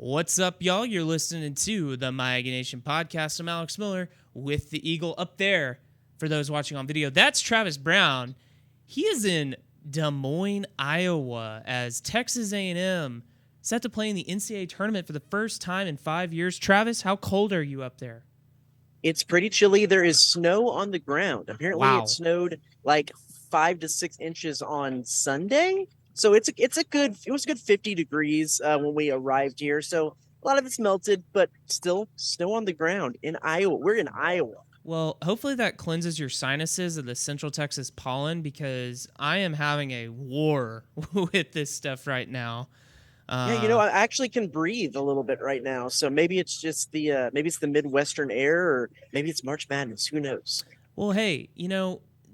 What's up, y'all? You're listening to the My Aggie Nation podcast. I'm Alex Miller with the Eagle up there. For those watching on video, that's Travis Brown. He is in Des Moines, Iowa, as Texas A&M set to play in the NCAA tournament for the first time in 5 years. Travis, how cold are you up there? It's pretty chilly. There is snow on the ground. Apparently, it Wow. snowed like 5 to 6 inches on Sunday. So it was a good 50 degrees when we arrived here. So a lot of it's melted, but still snow on the ground in Iowa. We're in Iowa. Well, hopefully that cleanses your sinuses of the Central Texas pollen because I am having a war with this stuff right now. Yeah, I actually can breathe a little bit right now. So maybe it's just maybe it's the Midwestern air, or maybe it's March Madness. Who knows? Well, hey,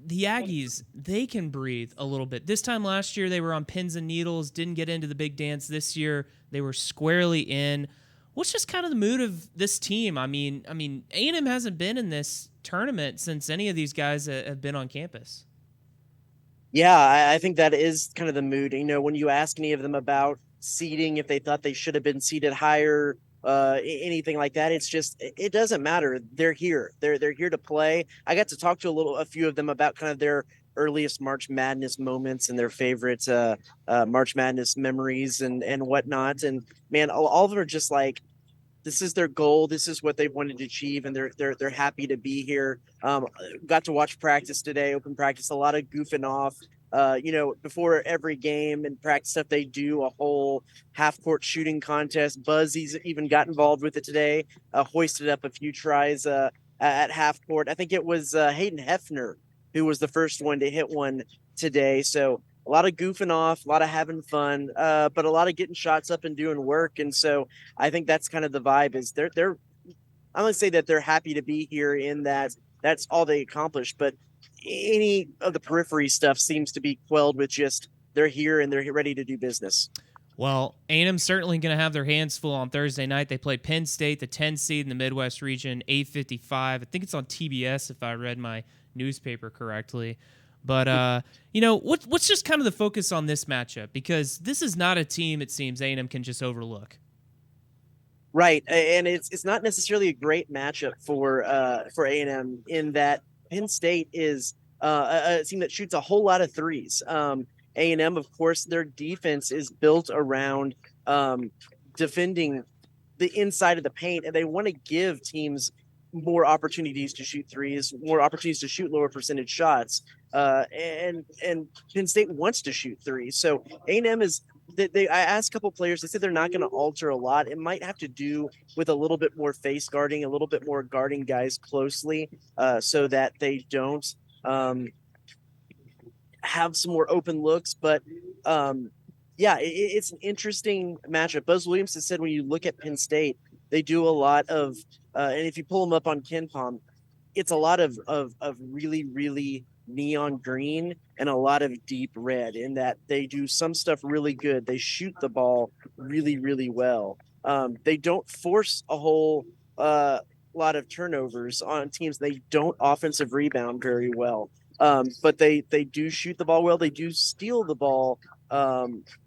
the Aggies, they can breathe a little bit. This time last year, they were on pins and needles, didn't get into the big dance. This year, they were squarely in. What's just kind of the mood of this team? I mean, A&M hasn't been in this tournament since any of these guys have been on campus. Yeah, I think that is kind of the mood. When you ask any of them about seeding, if they thought they should have been seated higher, anything like that, it doesn't matter. They're here. They're here to play. I got to talk to a few of them about kind of their earliest March Madness moments and their favorite March Madness memories and whatnot. And man, all of them are just like, this is their goal. This is what they wanted to achieve, and they're happy to be here. Got to watch practice today, open practice, a lot of goofing off. Before every game and practice stuff, they do a whole half court shooting contest. Buzzy's even got involved with it today, hoisted up a few tries at half court. I think it was Hayden Hefner who was the first one to hit one today. So a lot of goofing off, a lot of having fun, but a lot of getting shots up and doing work. And so I think that's kind of the vibe. Is they're I'm gonna say that they're happy to be here in that that's all they accomplished. But any of the periphery stuff seems to be quelled with just they're here and they're ready to do business. Well, A&M's certainly going to have their hands full on Thursday night. They play Penn State, the 10 seed in the Midwest region, 8:55. I think it's on TBS if I read my newspaper correctly. But what's just kind of the focus on this matchup? Because this is not a team it seems A&M can just overlook. Right, and it's not necessarily a great matchup for A&M in that Penn State is a team that shoots a whole lot of threes. A&M, of course, their defense is built around defending the inside of the paint, and they want to give teams more opportunities to shoot threes, more opportunities to shoot lower percentage shots. And Penn State wants to shoot threes. So A&M is I asked a couple players, they said they're not going to alter a lot. It might have to do with a little bit more face guarding, a little bit more guarding guys closely so that they don't have some more open looks. But it's an interesting matchup. Buzz Williams has said when you look at Penn State, they do a lot of, and if you pull them up on KenPom, it's a lot of really, really neon green and a lot of deep red, in that they do some stuff really good. They shoot the ball really, really well. They don't force a whole lot of turnovers on teams. They don't offensive rebound very well. But they do shoot the ball well. They do steal the ball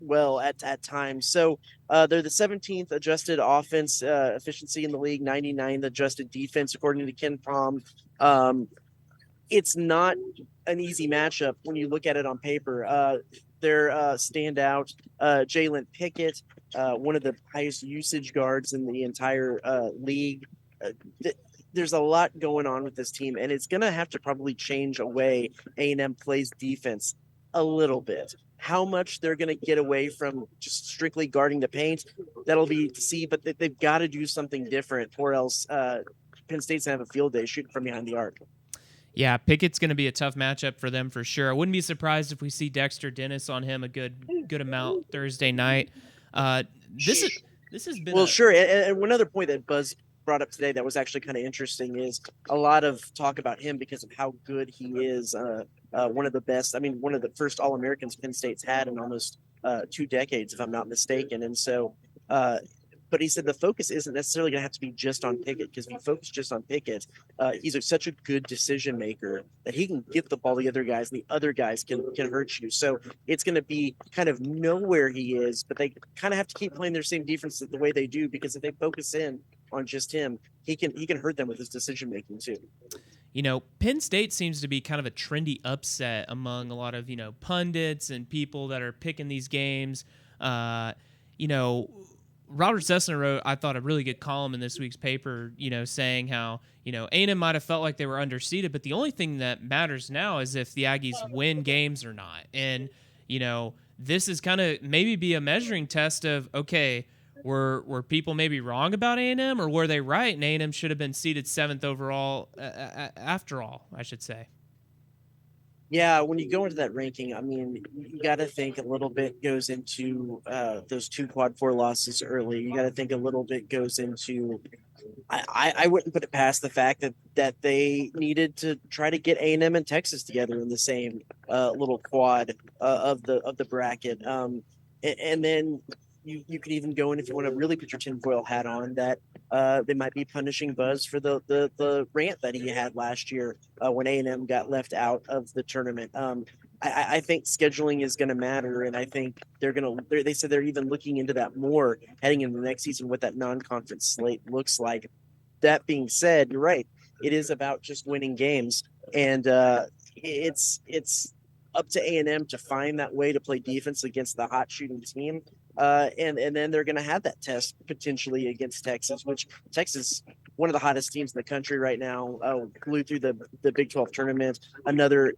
well at times. So they're the 17th adjusted offense efficiency in the league, 99th adjusted defense according to KenPom. It's not an easy matchup when you look at it on paper. Their standout, Jalen Pickett, one of the highest usage guards in the entire league. There's a lot going on with this team, and it's going to have to probably change a way A&M plays defense a little bit. How much they're going to get away from just strictly guarding the paint, that'll be to see, but they've got to do something different, or else Penn State's going to have a field day shooting from behind the arc. Yeah, Pickett's going to be a tough matchup for them for sure. I wouldn't be surprised if we see Dexter Dennis on him a good amount Thursday night. This has been sure. And one other point that Buzz brought up today that was actually kind of interesting is a lot of talk about him because of how good he is. One of the best. I mean, one of the first All-Americans Penn State's had in almost 2 decades, if I'm not mistaken. And so But he said the focus isn't necessarily going to have to be just on Pickett, because if you focus just on Pickett, such a good decision maker that he can get the ball to the other guys, and the other guys can hurt you. So it's going to be kind of know where he is, but they kind of have to keep playing their same defense the way they do, because if they focus in on just him, he can hurt them with his decision making too. Penn State seems to be kind of a trendy upset among a lot of, pundits and people that are picking these games. Robert Sessler wrote, I thought, a really good column in this week's paper, saying how, A&M might have felt like they were underseeded, but the only thing that matters now is if the Aggies win games or not. And, this is kind of maybe be a measuring test of, okay, were people maybe wrong about A&M, or were they right? And A&M should have been seeded 7th overall after all, I should say. Yeah, when you go into that ranking, I mean, you got to think a little bit goes into those 2 quad 4 losses early. You got to think a little bit goes into. I wouldn't put it past the fact that they needed to try to get A&M and Texas together in the same little quad of the bracket. And then you could even go in, if you want to really put your tinfoil hat on, that they might be punishing Buzz for the rant that he had last year when A&M got left out of the tournament. I think scheduling is going to matter, and I think they said they're even looking into that more heading into the next season, what that non-conference slate looks like. That being said, you're right. It is about just winning games, and it's up to A&M to find that way to play defense against the hot shooting team. And then they're going to have that test potentially against Texas, which Texas, one of the hottest teams in the country right now, flew through the Big 12 tournament, another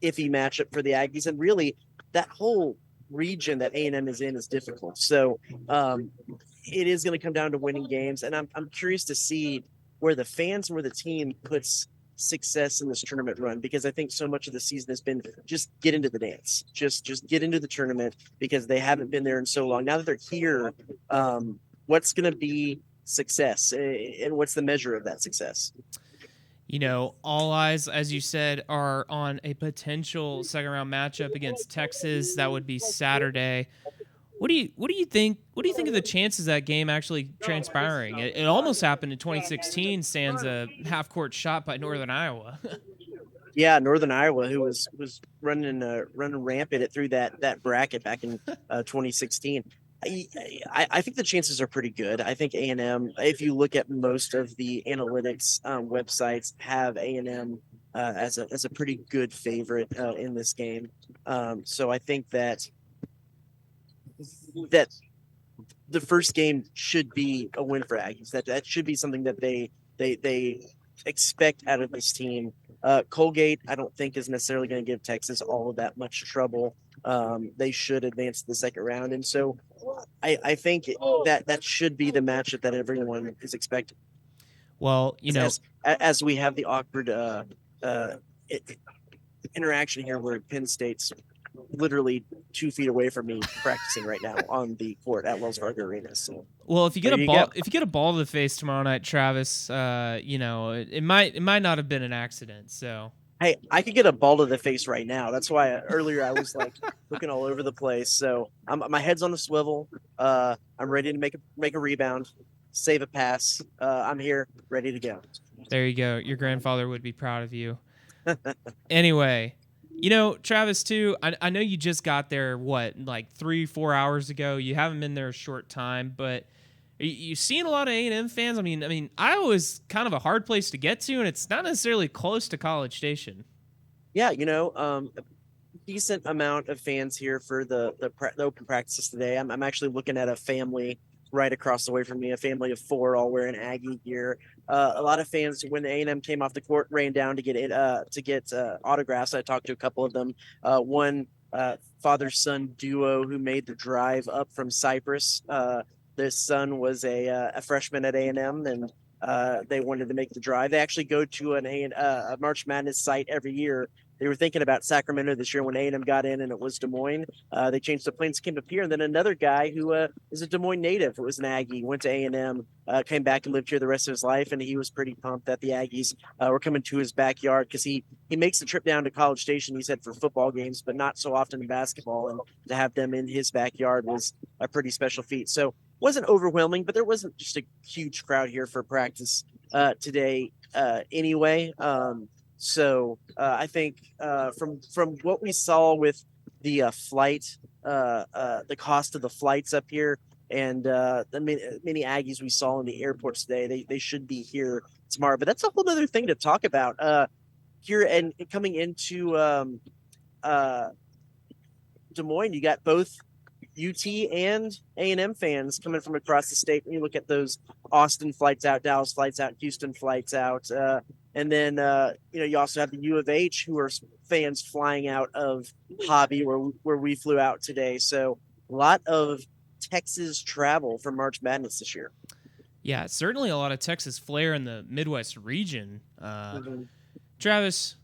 iffy matchup for the Aggies. And really, that whole region that A&M is in is difficult. So it is going to come down to winning games. And I'm curious to see where the fans and where the team puts success in this tournament run, because I think so much of the season has been just get into the dance, just get into the tournament, because they haven't been there in so long. Now that they're here, what's going to be success, and what's the measure of that success? All eyes, as you said, are on a potential second round matchup against Texas. That would be Saturday. What do you think? What do you think of the chances of that game actually transpiring? It almost happened in 2016. Sans a half court shot by Northern Iowa. Yeah, Northern Iowa, who was running rampant through that bracket back in 2016. I think the chances are pretty good. I think A&M, if you look at most of the analytics websites, have A&M as a pretty good favorite in this game. So I think that the first game should be a win for Aggies. That should be something that they expect out of this team. Colgate, I don't think, is necessarily going to give Texas all of that much trouble. They should advance to the second round, and so I think that should be the matchup that everyone is expecting. Well, as we have the awkward interaction here, where Penn State's literally 2 feet away from me practicing right now on the court at Wells Fargo Arena. So, well, if you get a ball to the face tomorrow night, Travis, it might not have been an accident. So, hey, I could get a ball to the face right now. That's why earlier I was like looking all over the place. So my head's on the swivel. I'm ready to make a rebound, save a pass. I'm here, ready to go. There you go. Your grandfather would be proud of you. Anyway. Travis, too, I know you just got there, like 3-4 hours ago. You haven't been there a short time, but you seen a lot of A&M fans? I mean, Iowa is kind of a hard place to get to, and it's not necessarily close to College Station. Yeah, decent amount of fans here for the open practices today. I'm actually looking at a family right across the way from me, a family of 4 all wearing Aggie gear. A lot of fans, when the A&M came off the court, ran down to get autographs. I talked to a couple of them. One father-son duo who made the drive up from Cyprus. Their son was a freshman at A&M, and they wanted to make the drive. They actually go to a March Madness site every year. They were thinking about Sacramento this year when A&M got in, and it was Des Moines. They changed the plans, came up here, and then another guy who is a Des Moines native, who was an Aggie, went to A&M, came back and lived here the rest of his life, and he was pretty pumped that the Aggies were coming to his backyard, because he makes the trip down to College Station, he said, for football games, but not so often in basketball, and to have them in his backyard was a pretty special feat. So wasn't overwhelming, but there wasn't just a huge crowd here for practice today anyway. So I think from what we saw with the flight, the cost of the flights up here, and the many Aggies we saw in the airports today, they should be here tomorrow. But that's a whole other thing to talk about here and coming into Des Moines. You got both UT and A&M fans coming from across the state. When you look at those Austin flights out, Dallas flights out, Houston flights out, and then you also have the U of H who are fans flying out of Hobby where we flew out today. So a lot of Texas travel for March Madness this year. Yeah, certainly a lot of Texas flair in the Midwest region. Travis,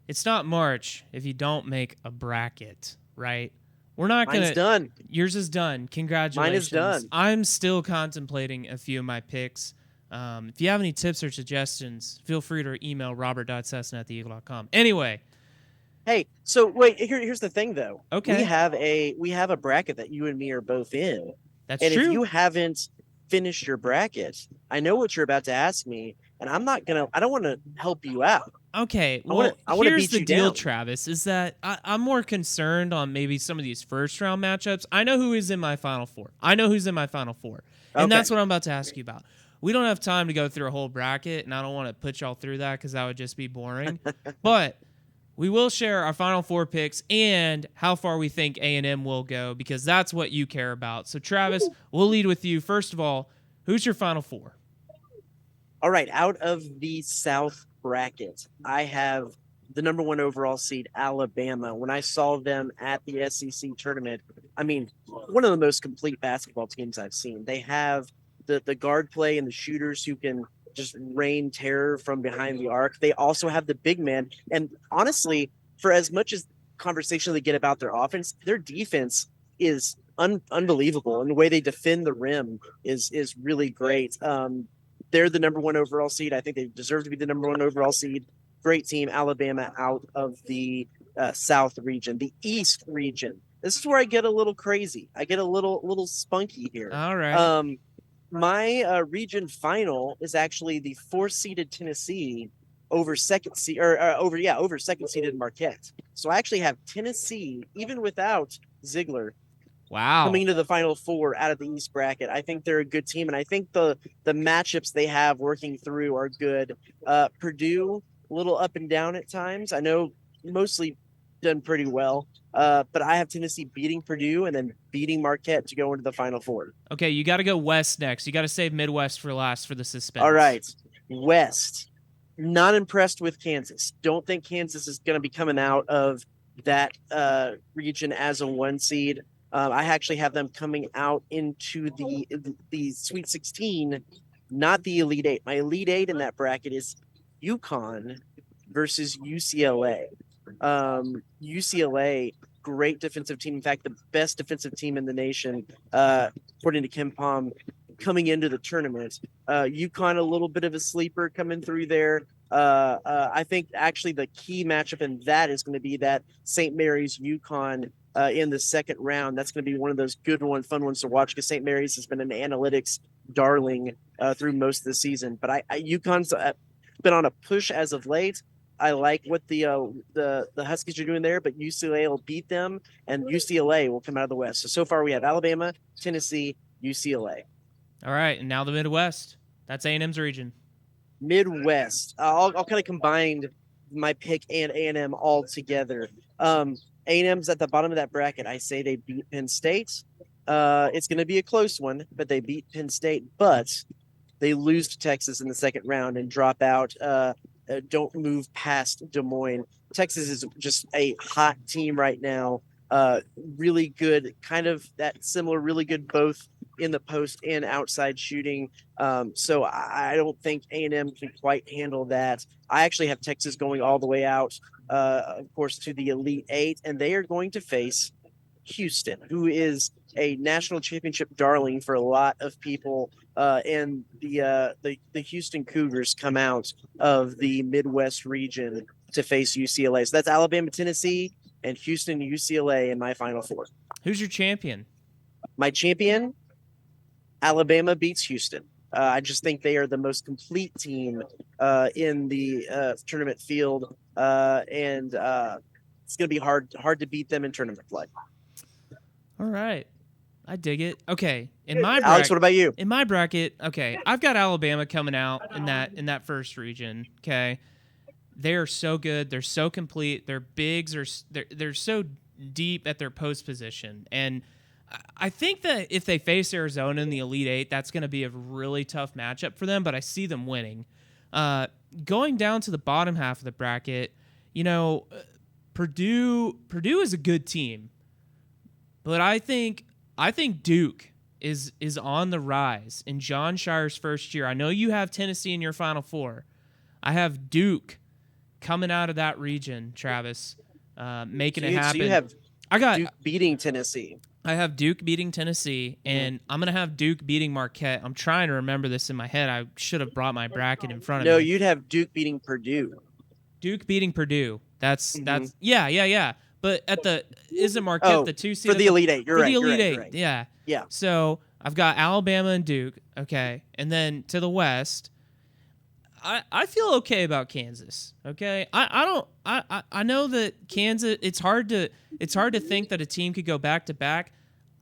it's not March if you don't make a bracket, right? We're not going to... Mine's done. Yours is done. Congratulations. Mine is done. I'm still contemplating a few of my picks. If you have any tips or suggestions, feel free to email robert.cessna@theeagle.com. Anyway. Hey, so wait, here's the thing, though. Okay. We have a bracket that you and me are both in. That's and true. And if you haven't finished your bracket, I know what you're about to ask me, and I don't want to help you out. Okay, well, I wanna here's beat the you deal, down. Travis, is that I'm more concerned on maybe some of these first-round matchups. I know who is in my Final Four. And Okay. that's what I'm about to ask you about. We don't have time to go through a whole bracket, and I don't want to put y'all through that because that would just be boring. But we will share our Final Four picks and how far we think A&M will go because that's what you care about. So, Travis, we'll lead with you. First of all, who's your Final Four? All right, out of the South bracket, I have the number 1 overall seed, Alabama. When I saw them at the SEC tournament, I mean, one of the most complete basketball teams I've seen. They have the guard play and the shooters who can just rain terror from behind the arc. They also have the big man. And honestly, for as much as conversation they get about their offense, their defense is unbelievable. And the way they defend the rim is really great. They're the number 1 overall seed. I think they deserve to be the number 1 overall seed. Great team, Alabama, out of the South region. The East region. This is where I get a little crazy. I get a little spunky here. All right. My region final is actually the 4th-seeded Tennessee over second seeded Marquette. So I actually have Tennessee, even without Ziegler, Wow. coming into the Final Four out of the East bracket. I think they're a good team, and I think the matchups they have working through are good. Purdue, a little up and down at times. I know mostly done pretty well, but I have Tennessee beating Purdue and then beating Marquette to go into the Final Four. Okay, you got to go West next. You got to save Midwest for last for the suspense. All right, West. Not impressed with Kansas. Don't think Kansas is going to be coming out of that region as a 1 seed. I actually have them coming out into the Sweet 16, not the Elite 8. My Elite 8 in that bracket is UConn versus UCLA. UCLA, great defensive team. In fact, the best defensive team in the nation, according to KenPom, coming into the tournament. UConn, a little bit of a sleeper coming through there. I think actually the key matchup in that is going to be that St. Mary's UConn in the second round. That's going to be one of those good fun ones to watch because St. Mary's has been an analytics darling through most of the season. But UConn's been on a push as of late. I like what the Huskies are doing there, but UCLA will beat them, and UCLA will come out of the West. So far we have Alabama, Tennessee, UCLA. All right, and now the Midwest. That's A&M's region. Midwest. I'll kind of combine my pick and A&M all together. A&M's at the bottom of that bracket. I say they beat Penn State. It's going to be a close one, but they beat Penn State. But they lose to Texas in the second round and drop out. Don't move past Des Moines. Texas is just a hot team right now. Really good, kind of that similar, really good both in the post and outside shooting. So I don't think A&M can quite handle that. I actually have Texas going all the way out, of course, to the Elite 8, and they are going to face Houston, who is a national championship darling for a lot of people. And the Houston Cougars come out of the Midwest region to face UCLA. So that's Alabama, Tennessee, and Houston, UCLA in my Final Four. Who's your champion? My champion, Alabama beats Houston. I just think they are the most complete team in the tournament field, and it's going to be hard to beat them in tournament play. All right. I dig it. Okay, Alex, what about you? In my bracket, okay, I've got Alabama coming out in that first region. Okay, they are so good. They're so complete. Their bigs are they're so deep at their post position, and I think that if they face Arizona in the Elite Eight, that's going to be a really tough matchup for them. But I see them winning. Going down to the bottom half of the bracket, Purdue is a good team, but I think Duke is on the rise in John Shire's first year. I know you have Tennessee in your Final Four. I have Duke coming out of that region, Travis, making it happen. So you have Duke beating Tennessee. I have Duke beating Tennessee, and I'm going to have Duke beating Marquette. I'm trying to remember this in my head. I should have brought my bracket in front of me. No, you'd have Duke beating Purdue. Duke beating Purdue. That's yeah. But isn't Marquette the 2 seed for the Elite Eight? You're right. The Elite Eight, right. Yeah. So I've got Alabama and Duke. Okay, and then to the West, I feel okay about Kansas. Okay, I know that Kansas. It's hard to think that a team could go back to back.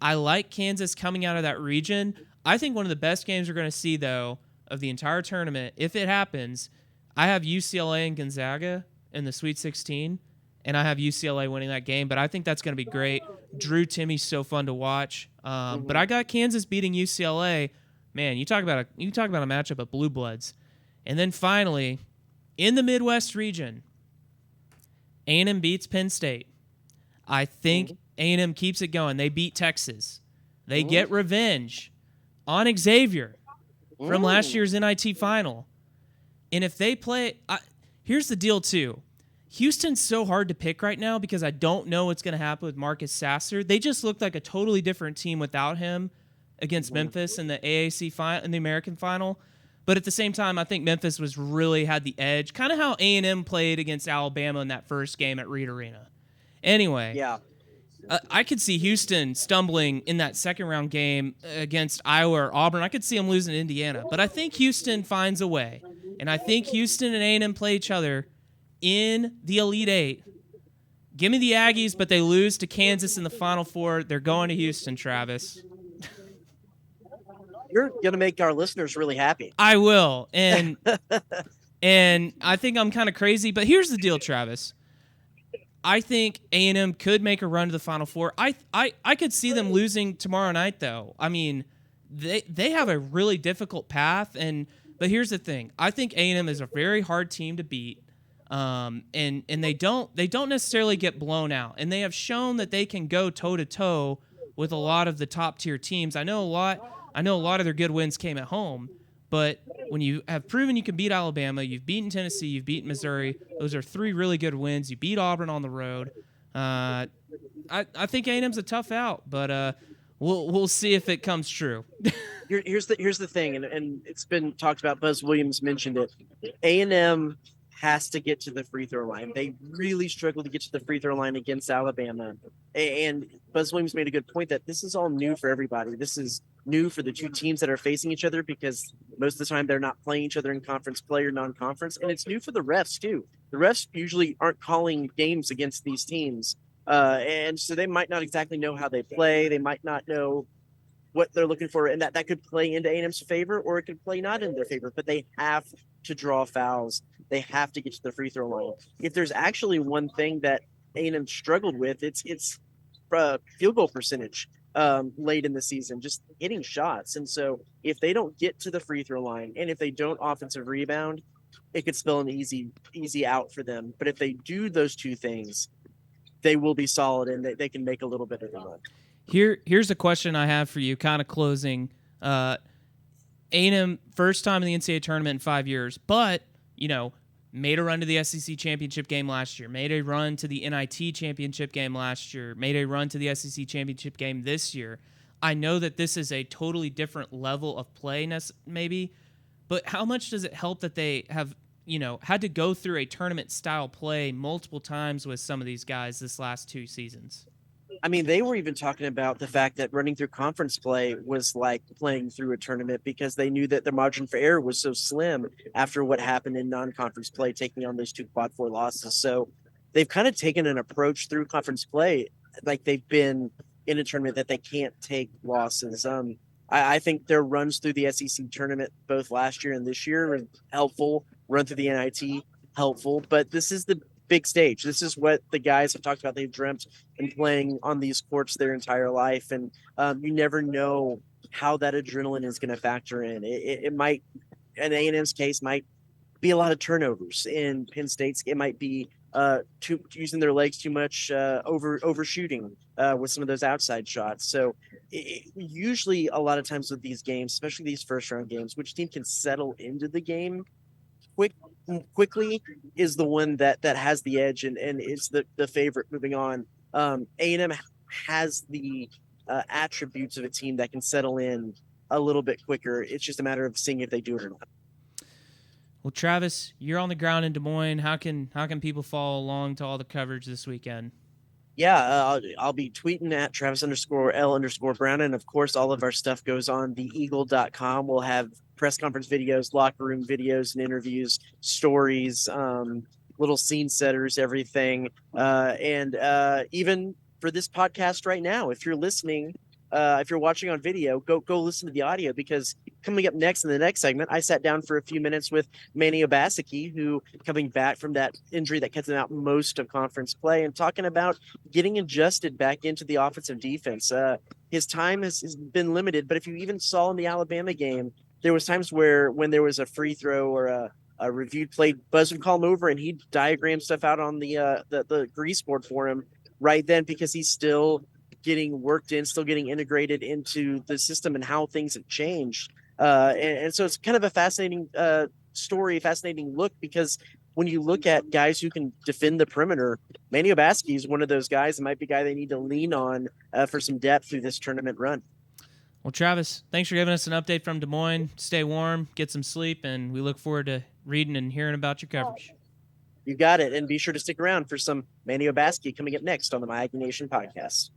I like Kansas coming out of that region. I think one of the best games we're going to see though of the entire tournament, if it happens, I have UCLA and Gonzaga in the Sweet 16. And I have UCLA winning that game, but I think that's going to be great. Drew Timmy's so fun to watch. But I got Kansas beating UCLA. Man, you talk about a matchup of blue bloods. And then finally, in the Midwest region, A&M beats Penn State. I think A&M keeps it going. They beat Texas. They get revenge on Xavier from last year's NIT final. And if they play, here's the deal too. Houston's so hard to pick right now because I don't know what's going to happen with Marcus Sasser. They just looked like a totally different team without him against Memphis in the AAC final, in the American final. But at the same time, I think Memphis really had the edge, kind of how A&M played against Alabama in that first game at Reed Arena. Anyway, yeah, I could see Houston stumbling in that second round game against Iowa or Auburn. I could see them losing to Indiana, but I think Houston finds a way, and I think Houston and A&M play each other in the Elite Eight. Give me the Aggies, but they lose to Kansas in the Final Four. They're going to Houston, Travis. You're going to make our listeners really happy. I will. And I think I'm kind of crazy, but here's the deal, Travis. I think A&M could make a run to the Final Four. I could see them losing tomorrow night, though. I mean, they have a really difficult path, but here's the thing. I think A&M is a very hard team to beat. And they don't necessarily get blown out, and they have shown that they can go toe to toe with a lot of the top tier teams. I know a lot of their good wins came at home, but when you have proven you can beat Alabama, you've beaten Tennessee, you've beaten Missouri. Those are 3 really good wins. You beat Auburn on the road. I think A&M's a tough out, but we'll see if it comes true. Here's the thing, and it's been talked about. Buzz Williams mentioned it. A&M has to get to the free throw line. They really struggled to get to the free throw line against Alabama. And Buzz Williams made a good point that this is all new for everybody. This is new for the two teams that are facing each other because most of the time they're not playing each other in conference play or non-conference. And it's new for the refs too. The refs usually aren't calling games against these teams. And so they might not exactly know how they play. They might not know what they're looking for, and that could play into A&M's favor or it could play not in their favor, but they have to draw fouls. They have to get to the free throw line. If there's actually one thing that A&M struggled with, it's field goal percentage late in the season, just hitting shots. And so if they don't get to the free throw line and if they don't offensive rebound, it could spell an easy out for them. But if they do those two things, they will be solid and they can make a little bit of a run. Here's a question I have for you, kind of closing. A&M, first time in the NCAA tournament in 5 years, but, made a run to the SEC championship game last year, made a run to the NIT championship game last year, made a run to the SEC championship game this year. I know that this is a totally different level of play, maybe, but how much does it help that they have, had to go through a tournament-style play multiple times with some of these guys this last 2 seasons? I mean, they were even talking about the fact that running through conference play was like playing through a tournament because they knew that their margin for error was so slim after what happened in non-conference play, taking on those two quad four losses. So they've kind of taken an approach through conference play, like they've been in a tournament that they can't take losses. I think their runs through the SEC tournament, both last year and this year, were helpful. Run through the NIT, helpful. But this is the big stage. This is what the guys have talked about. They've dreamt and playing on these courts their entire life, and you never know how that adrenaline is going to factor in. It might, in A&M's case, might be a lot of turnovers. In Penn State's, it might be using their legs too much, overshooting with some of those outside shots. So usually, a lot of times with these games, especially these first round games, which team can settle into the game quick quickly is the one that has the edge and is the favorite moving on. A&M has the attributes of a team that can settle in a little bit quicker. It's just a matter of seeing if they do it or not. Well, Travis, you're on the ground in Des Moines. How can people follow along to all the coverage this weekend? Yeah, I'll be tweeting at Travis_L_Brown. And of course, all of our stuff goes on theeagle.com. We'll have press conference videos, locker room videos and interviews, stories, little scene setters, everything. And even for this podcast right now, if you're listening, if you're watching on video, go listen to the audio, because coming up next in the next segment, I sat down for a few minutes with Manny Obaseki, who coming back from that injury that kept him out most of conference play, and talking about getting adjusted back into the offensive defense. His time has been limited, but if you even saw in the Alabama game, there was times where when there was a free throw or a reviewed play, Buzz would call him over and he'd diagram stuff out on the grease board for him right then, because he's still getting worked in, still getting integrated into the system and how things have changed. And so it's kind of a fascinating story, fascinating look, because when you look at guys who can defend the perimeter, Manny Obaseki is one of those guys. It might be a guy they need to lean on for some depth through this tournament run. Well, Travis, thanks for giving us an update from Des Moines. Stay warm, get some sleep, and we look forward to reading and hearing about your coverage. You got it. And be sure to stick around for some Manny Obaseki coming up next on the My Aggie Nation podcast.